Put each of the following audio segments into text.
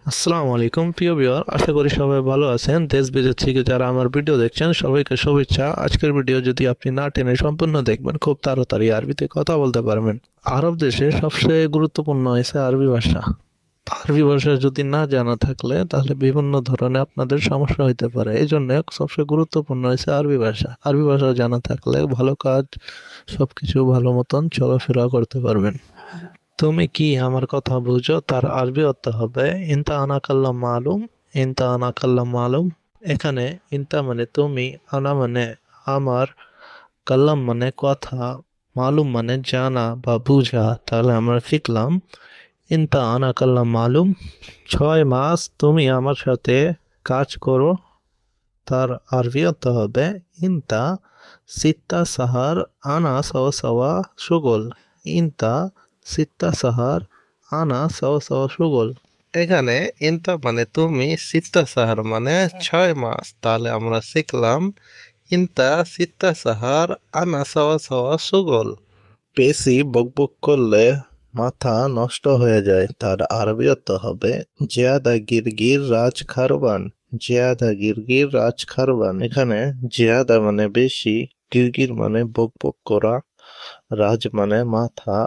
আসসালামু আলাইকুম প্রিয় ভিউয়ার, আশা করি সবাই ভালো আছেন। দেশ বিদেশ থেকে যারা আমার ভিডিও দেখছেন সবাইকে শুভেচ্ছা। আজকের ভিডিও যদি আপনি না টেনে সম্পূর্ণ দেখবেন, খুব তাড়াতাড়ি আরবিতে কথা বলতে পারবেন। আরব দেশে সবচেয়ে গুরুত্বপূর্ণ হয়েছে আরবি ভাষা। আরবি ভাষা যদি না জানা থাকলে তাহলে বিভিন্ন ধরনের আপনাদের সমস্যা হইতে পারে। এই জন্য সবচেয়ে গুরুত্বপূর্ণ হয়েছে আরবি ভাষা। আরবি ভাষা জানা থাকলে ভালো কাজ, সবকিছু ভালো মতন চলাফেরা করতে পারবেন। তুমি কি আমার কথা বুঝো? তার আরবি অর্থ হবে ইনতা আনা কাল্লাম মালুম। ইনতা আনা কাল্লাম মালুম। এখানে ইনতা মানে তুমি, আনা মানে আমার, কাল্লাম মানে কথা, মালুম মানে জানা বা বুঝা। তাহলে আমরা শিখলাম ইনতা আনা কাল্লাম মালুম। 6 মাস তুমি আমার সাথে কাজ করো। তার আরবি অর্থ হবে ইনতা সিত্তা সাহার আনা সাওয়া সাওয়া সুগল। ইনতা সিত্তা সাহার আনা সাওয়া সাওয়া সুগল। এখানে ইনতা মানে তুমি, সিত্তা সাহার মানে 6 মাস। তাহলে আমরা শিখলাম ইনতা সিত্তা সাহার আনা সাওয়া সাওয়া সুগল। বেশি বকবক করলে মাথা নষ্ট হয়ে যায়। তার আরবি অর্থ হবে জিয়াদা গিরগির রাজ খারবান। জিয়াদা গিরগির রাজ খারবান। এখানে জিয়াদা মানে বেশি, গিরগির মানে বকবক করা, রাজ মানে মাথা,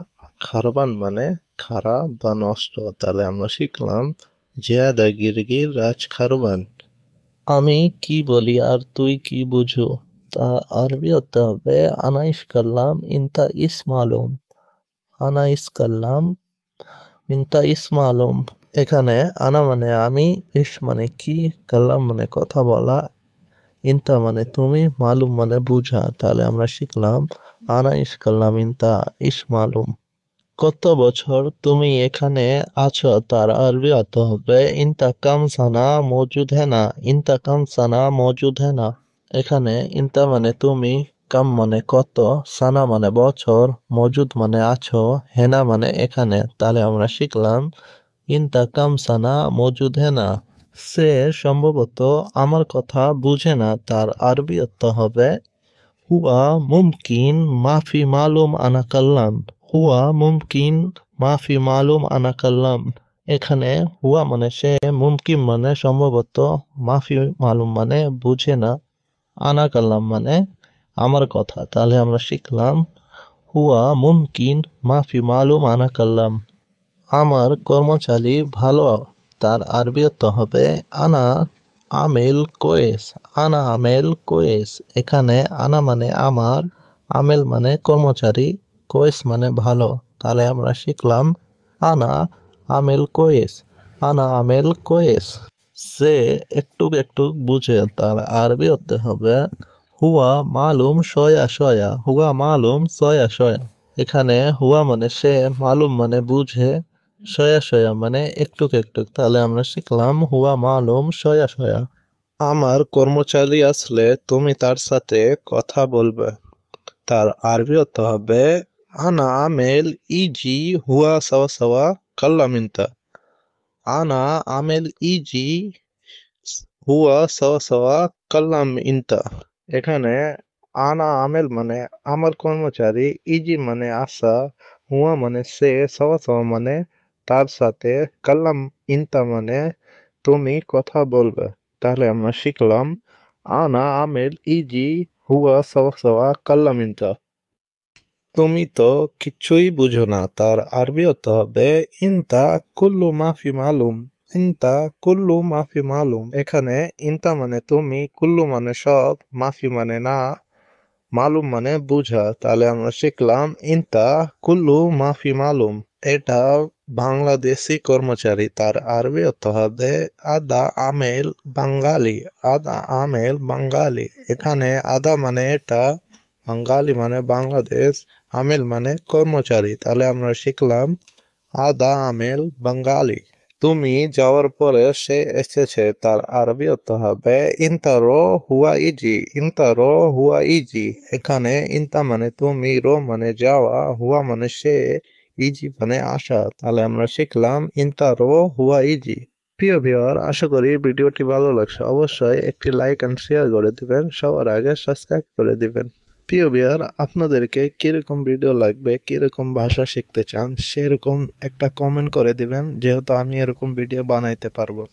খারবান মানে খারাপ বা নষ্ট। তাহলে আমরা শিখলাম জিয়াদা গিরগির রাজ খারবান। আমি কি বলি আর তুই কি বুঝো? তা আরবি হতে হবে আনাইশ কাল্লাম ইনতা ইস মালুম। আনাইস কাল্লাম ইনতা ইস মালুম। এখানে আনা মানে আমি, ইস মানে কি, কাল্লাম মানে কথা বলা, ইনতা মানে তুমি, মালুম মানে বুঝা। তাহলে আমরা শিখলাম আনা ইস কাল্লাম ইনতা ইস মালুম। কত বছর তুমি এখানে আছো? তার আরবি অর্থ হবে ইনতা কাম সানা মৌজুদ হ্যানা। ইনতা কাম সানা মৌজুদ হ্যানা। এখানে ইনতা মানে তুমি, কাম মানে কত, সানা মানে বছর, মজুদ মানে আছো, হেনা মানে এখানে। তাহলে আমরা শিখলাম ইনতা কাম সানা মজুদ হেনা। সে সম্ভবত আমার কথা বুঝে না। তার আরবি অর্থ হবে হুয়া মুমকিন মাফি মালুম আনা কাল্লাম। হুয়া মুমকিন মাফি মালুম আনা কাল্লাম। এখানে হুয়া মানে সে, মুমকিন মানে সম্ভবত, মাফি মালুম মানে বুঝে না, আনা কাল্লাম মানে আমার কথা। তাহলে আমরা শিখলাম হুয়া মুমকিন মাফি মালুম আনা কাল্লাম। আমার কর্মচারী ভালো। তার আরবি অর্থ হবে আনা আমেল কোয়েস। আনা আমেল কোয়েস। এখানে আনা মানে আমার, আমেল মানে কর্মচারী, কোয়েস মানে ভালো। তাহলে আমরা শিখলাম আনা আমেল কোয়েস। আনা আমেল কোয়েস। সে একটু একটু বুঝে। তার আরবি অর্থ হবে হুয়া মালুম সয়া সয়া। হুয়া মালুম সয়া সয়া। এখানে হুয়া মানে সে, মালুম মানে বুঝে, সয়া সয়া মানে একটু একটু। তাহলে আমরা শিখলাম হুয়া মালুম সয়া সয়া। আমার কর্মচারী আসলে তুমি তার সাথে কথা বলবে। তার আরবি অর্থ হবে আনা আমেল ইজি হুয়া সাওয়া সাওয়া কাল্লাম ইনতা। আনা আমেল ইজি হুয়া সাওয়া সাওয়া কাল্লাম ইনতা। এখানে আনা আমেল মানে আমার কর্মচারী, ইজি মানে আসা, হুয়া মানে সে, সাওয়া সাওয়া মানে তার সাথে, কাল্লাম ইনতা মানে তুমি কথা বলবে। তাহলে আমরা শিখলাম আনা আমেল ইজি হুয়া সাওয়া সাওয়া কাল্লাম ইনতা। তুমি তো কিচ্ছুই বুঝো না। তার আরবি অর্থ হবে ইনতা কুল্লু মাফি মালুম। ইনতা কুল্লু মাফি মালুম। এখানে ইনতা মানে তুমি, কুল্লু মানে সব, মাফি মানে না, মালুম মানে বুঝা। তাহলে আমরা শিখলাম ইনতা কুল্লু মাফি মালুম। এটা বাংলাদেশি কর্মচারী। তার আরবি অর্থ হবে আদা আমেল বাঙালি। আদা আমেল বাঙালি। এখানে আদা মানে এটা, বাঙালি মানে বাংলাদেশ, আমেল মানে কর্মচারী। তাহলে আমরা শিখলাম আদা আমেল বাঙালি। তুমি যাওয়ার পরে সে এসেছে। তার আরবি অর্থ হবে ইনতারো হুয়া ইজি। ইনতারো হুয়া ইজি। এখানে ইনতা মানে তুমি, রো মানে যাওয়া, হুয়া মানে সে, ইজি মানে আসা। তাহলে আমরা শিখলাম ইনতারো হুয়া ইজি। প্রিয় ভিউয়ার, আশা করি ভিডিওটি ভালো লাগছে। অবশ্যই একটি লাইক এন্ড শেয়ার করে দিবেন। সবার আগে সাবস্ক্রাইব করে দিবেন। প্রিয় ভিউয়ার, আপনাদেরকে কিরকম ভিডিও লাগবে, কিরকম ভাষা শিখতে চান সেরকম একটা কমেন্ট করে দিবেন, যেহেতু আমি এরকম ভিডিও বানাইতে পারবো।